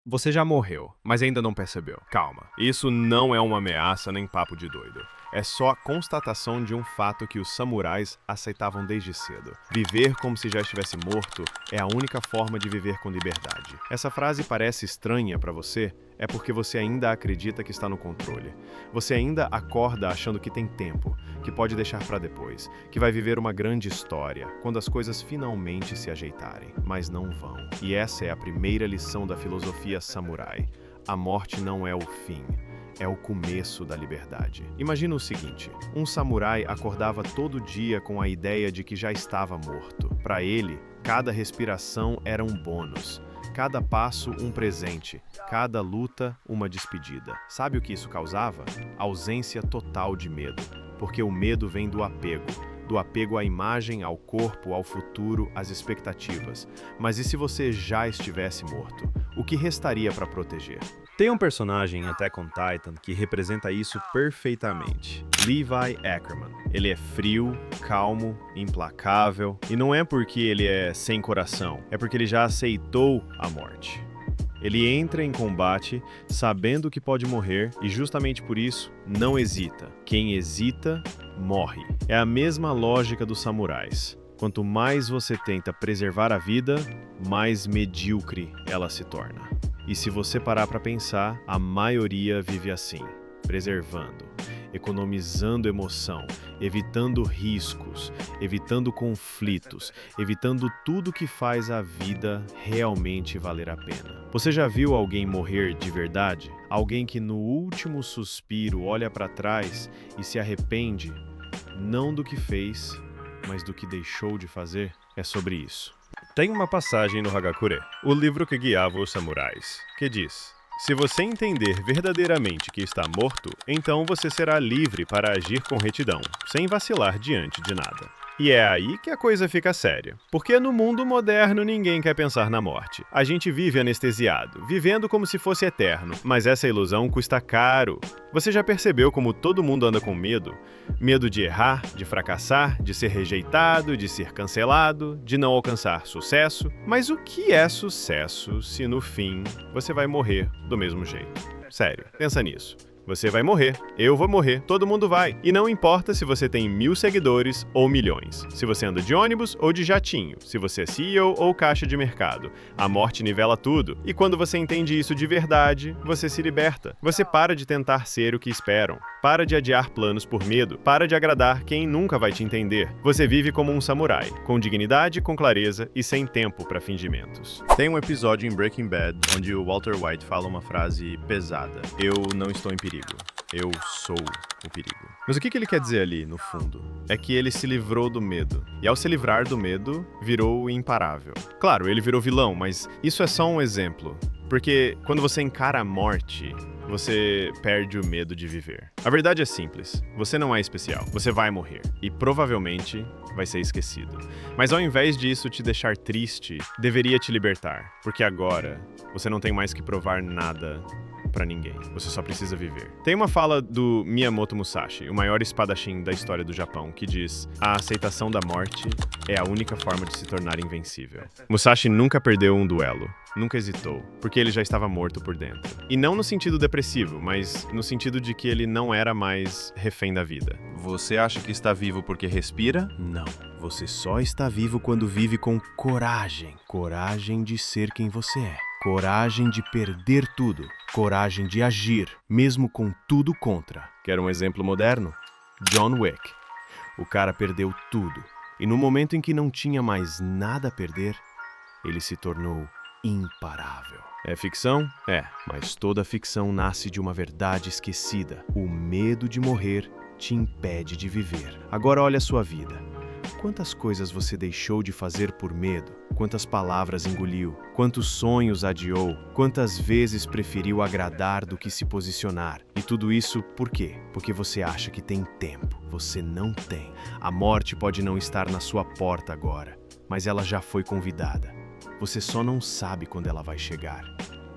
Você já morreu, mas ainda não percebeu. Calma, isso não é uma ameaça nem papo de doido. É só a constatação de um fato que os samurais aceitavam desde cedo. Viver como se já estivesse morto é a única forma de viver com liberdade. Essa frase parece estranha para você, é porque você ainda acredita que está no controle. Você ainda acorda achando que tem tempo, que pode deixar para depois, que vai viver uma grande história, quando as coisas finalmente se ajeitarem, mas não vão. E essa é a primeira lição da filosofia samurai. A morte não é o fim. É o começo da liberdade. Imagina o seguinte: um samurai acordava todo dia com a ideia de que já estava morto. Para ele, cada respiração era um bônus, cada passo um presente, cada luta uma despedida. Sabe o que isso causava? Ausência total de medo, porque o medo vem do apego à imagem, ao corpo, ao futuro, às expectativas. Mas e se você já estivesse morto? O que restaria para proteger? Tem um personagem em Attack on Titan que representa isso perfeitamente. Levi Ackerman. Ele é frio, calmo, implacável, e não é porque ele é sem coração, é porque ele já aceitou a morte. Ele entra em combate sabendo que pode morrer e justamente por isso não hesita. Quem hesita, morre. É a mesma lógica dos samurais. Quanto mais você tenta preservar a vida, mais medíocre ela se torna. E se você parar para pensar, a maioria vive assim, preservando, economizando emoção, evitando riscos, evitando conflitos, evitando tudo que faz a vida realmente valer a pena. Você já viu alguém morrer de verdade? Alguém que no último suspiro olha para trás e se arrepende, não do que fez, mas do que deixou de fazer? É sobre isso. Tem uma passagem no Hagakure, o livro que guiava os samurais, que diz: se você entender verdadeiramente que está morto, então você será livre para agir com retidão, sem vacilar diante de nada. E é aí que a coisa fica séria. Porque no mundo moderno ninguém quer pensar na morte. A gente vive anestesiado, vivendo como se fosse eterno, mas essa ilusão custa caro. Você já percebeu como todo mundo anda com medo? Medo de errar, de fracassar, de ser rejeitado, de ser cancelado, de não alcançar sucesso. Mas o que é sucesso se no fim você vai morrer do mesmo jeito? Sério, pensa nisso. Você vai morrer, eu vou morrer, todo mundo vai. E não importa se você tem 1000 seguidores ou milhões, se você anda de ônibus ou de jatinho, se você é CEO ou caixa de mercado. A morte nivela tudo. E quando você entende isso de verdade, você se liberta. Você para de tentar ser o que esperam. Para de adiar planos por medo. Para de agradar quem nunca vai te entender. Você vive como um samurai, com dignidade, com clareza e sem tempo para fingimentos. Tem um episódio em Breaking Bad onde o Walter White fala uma frase pesada: eu não estou em perigo. Eu sou o perigo. Mas o que ele quer dizer ali, no fundo? É que ele se livrou do medo. E ao se livrar do medo, virou imparável. Claro, ele virou vilão, mas isso é só um exemplo. Porque quando você encara a morte, você perde o medo de viver. A verdade é simples. Você não é especial. Você vai morrer. E provavelmente vai ser esquecido. Mas ao invés disso te deixar triste, deveria te libertar. Porque agora, você não tem mais que provar nada pra ninguém. Você só precisa viver. Tem uma fala do Miyamoto Musashi, o maior espadachim da história do Japão, que diz: a aceitação da morte é a única forma de se tornar invencível. Musashi nunca perdeu um duelo. Nunca hesitou, porque ele já estava morto por dentro. E não no sentido depressivo, mas no sentido de que ele não era mais refém da vida. Você acha que está vivo porque respira? Não. Você só está vivo quando vive com coragem. Coragem de ser quem você é. Coragem de perder tudo. Coragem de agir, mesmo com tudo contra. Quer um exemplo moderno? John Wick. O cara perdeu tudo. E no momento em que não tinha mais nada a perder, ele se tornou imparável. É ficção? É, mas toda ficção nasce de uma verdade esquecida. O medo de morrer te impede de viver. Agora olha a sua vida. Quantas coisas você deixou de fazer por medo? Quantas palavras engoliu? Quantos sonhos adiou? Quantas vezes preferiu agradar do que se posicionar? E tudo isso por quê? Porque você acha que tem tempo. Você não tem. A morte pode não estar na sua porta agora, mas ela já foi convidada. Você só não sabe quando ela vai chegar.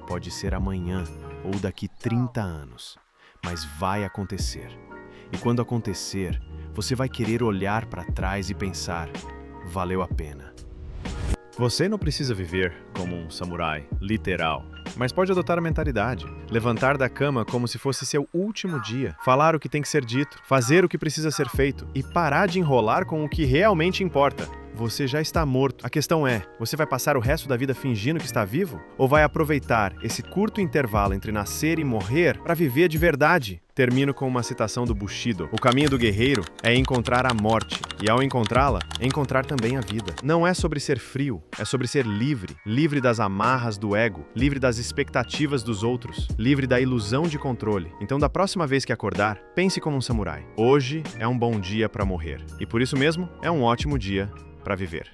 Pode ser amanhã ou daqui 30 anos, mas vai acontecer. E quando acontecer, você vai querer olhar para trás e pensar: valeu a pena. Você não precisa viver como um samurai, literal, mas pode adotar a mentalidade. Levantar da cama como se fosse seu último dia, falar o que tem que ser dito, fazer o que precisa ser feito e parar de enrolar com o que realmente importa. Você já está morto. A questão é, você vai passar o resto da vida fingindo que está vivo? Ou vai aproveitar esse curto intervalo entre nascer e morrer para viver de verdade? Termino com uma citação do Bushido. O caminho do guerreiro é encontrar a morte, e ao encontrá-la, encontrar também a vida. Não é sobre ser frio, é sobre ser livre. Livre das amarras do ego, livre das expectativas dos outros, livre da ilusão de controle. Então, da próxima vez que acordar, pense como um samurai. Hoje é um bom dia para morrer, e por isso mesmo, é um ótimo dia para viver.